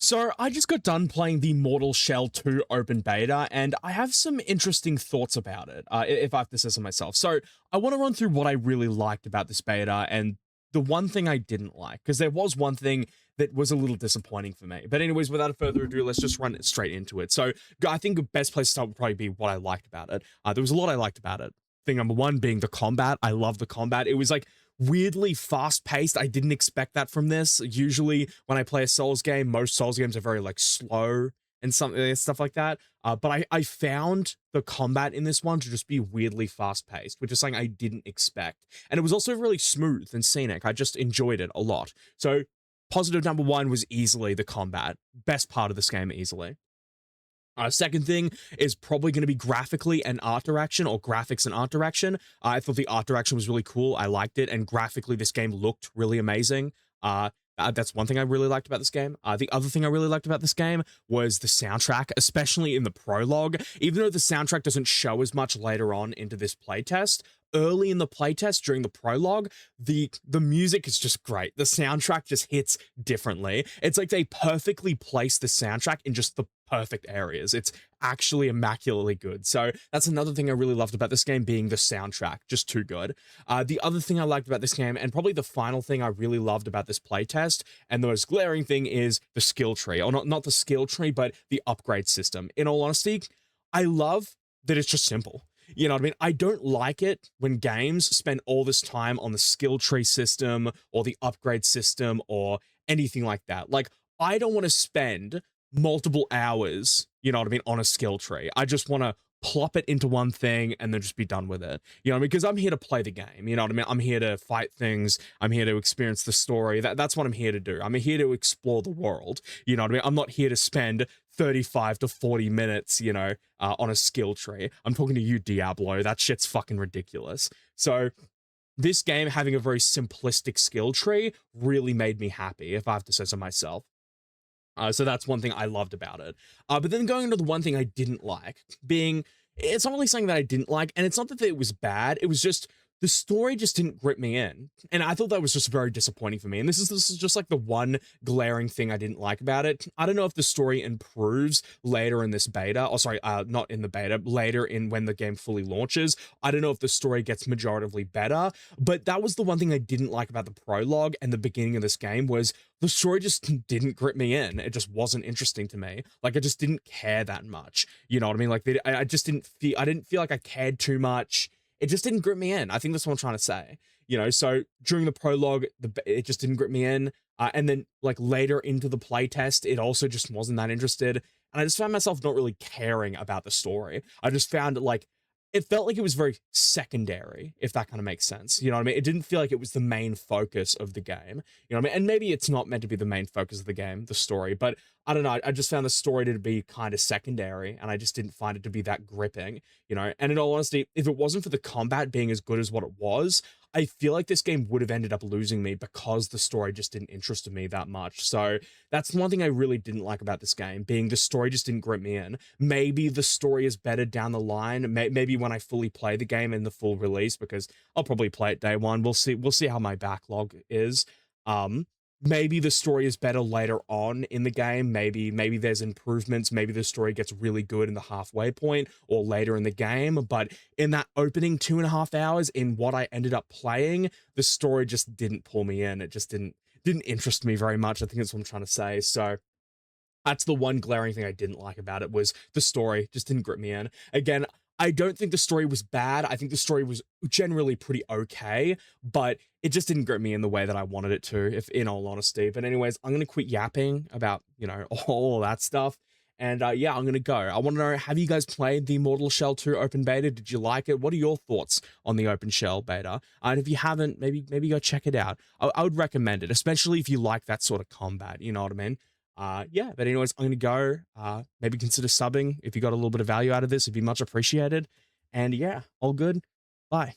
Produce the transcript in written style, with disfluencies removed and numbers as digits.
So I just got done playing the Mortal Shell 2 open beta, and I have some interesting thoughts about it, if I have to say so myself. So I want to run through what I really liked about this beta and the one thing I didn't like, because there was one thing that was a little disappointing for me. But anyways, without further ado, let's just run it straight into it. So I think the best place to start would probably be what I liked about it. There was a lot I liked about it. Thing number one being the combat. I love the combat. It was like weirdly fast paced. I didn't expect that from this. Usually when I play a Souls game, most Souls games are very like slow and something and stuff like that. But I found the combat in this one to just be weirdly fast paced, which is something I didn't expect. And it was also really smooth and scenic. I just enjoyed it a lot. So positive number one was easily the combat. Best part of this game easily. Second thing is probably going to be graphically and art direction, or graphics and art direction. I thought the art direction was really cool. I liked it, and graphically this game looked really amazing. That's one thing I really liked about this game. The other thing I really liked about this game was the soundtrack, especially in the prologue. Even though the soundtrack doesn't show as much later on into this playtest, early in the playtest during the prologue, the music is just great. The soundtrack just hits differently. It's like they perfectly placed the soundtrack in just the perfect areas. It's actually immaculately good. So that's another thing I really loved about this game, being the soundtrack, just too good. The other thing I liked about this game, and probably the final thing I really loved about this playtest, and the most glaring thing, is the skill tree, or not the skill tree, but the upgrade system. In all honesty, I love that it's just simple. You know what I mean? I don't like it when games spend all this time on the skill tree system or the upgrade system or anything like that. Like, I don't want to spend multiple hours, you know what I mean, on a skill tree. I just want to plop it into one thing and then just be done with it. You know what I mean? Because I'm here to play the game. You know what I mean? I'm here to fight things. I'm here to experience the story. That's what I'm here to do. I'm here to explore the world. You know what I mean? I'm not here to spend 35 to 40 minutes, you know, on a skill tree. I'm talking to you, Diablo. That shit's fucking ridiculous. So this game having a very simplistic skill tree really made me happy, if I have to say so myself. So that's one thing I loved about it. But then going into the one thing I didn't like, being, it's not really something that I didn't like, and it's not that it was bad, it was just, the story just didn't grip me in. And I thought that was just very disappointing for me. And this is just like the one glaring thing I didn't like about it. I don't know if the story improves later in this beta, or sorry, not in the beta, later in when the game fully launches. I don't know if the story gets majoritively better, but that was the one thing I didn't like about the prologue and the beginning of this game, was the story just didn't grip me in. It just wasn't interesting to me. Like, I just didn't care that much. You know what I mean? Like, I just didn't feel like I cared too much. It just didn't grip me in. I think that's what I'm trying to say. You know, so during the prologue, it just didn't grip me in. And then, like, later into the playtest, it also just wasn't that interested. And I just found myself not really caring about the story. I just found it, like, it felt like it was very secondary, if that kind of makes sense. You know what I mean? It didn't feel like it was the main focus of the game. You know what I mean? And maybe it's not meant to be the main focus of the game, the story, but I don't know. I just found the story to be kind of secondary, and I just didn't find it to be that gripping, you know? And in all honesty, if it wasn't for the combat being as good as what it was, I feel like this game would have ended up losing me, because the story just didn't interest me that much. So that's one thing I really didn't like about this game, being the story just didn't grip me in. Maybe the story is better down the line. Maybe when I fully play the game in the full release, because I'll probably play it day one. We'll see how my backlog is. Maybe the story is better later on in the game. Maybe there's improvements. Maybe the story gets really good in the halfway point or later in the game. But in that opening 2.5 hours, in what I ended up playing, the story just didn't pull me in. It just didn't interest me very much. I think that's what I'm trying to say. So that's the one glaring thing I didn't like about it, was the story just didn't grip me in. Again, I don't think the story was bad. I think the story was generally pretty okay, but it just didn't grip me in the way that I wanted it to, if in all honesty. But anyways, I'm going to quit yapping about, you know, all that stuff. And yeah, I'm going to go. I want to know, have you guys played the Mortal Shell 2 open beta? Did you like it? What are your thoughts on the open shell beta? And if you haven't, maybe go check it out. I would recommend it, especially if you like that sort of combat, you know what I mean? Yeah, but anyways, I'm gonna go. Maybe consider subbing if you got a little bit of value out of this. It'd be much appreciated. And yeah, all good. Bye.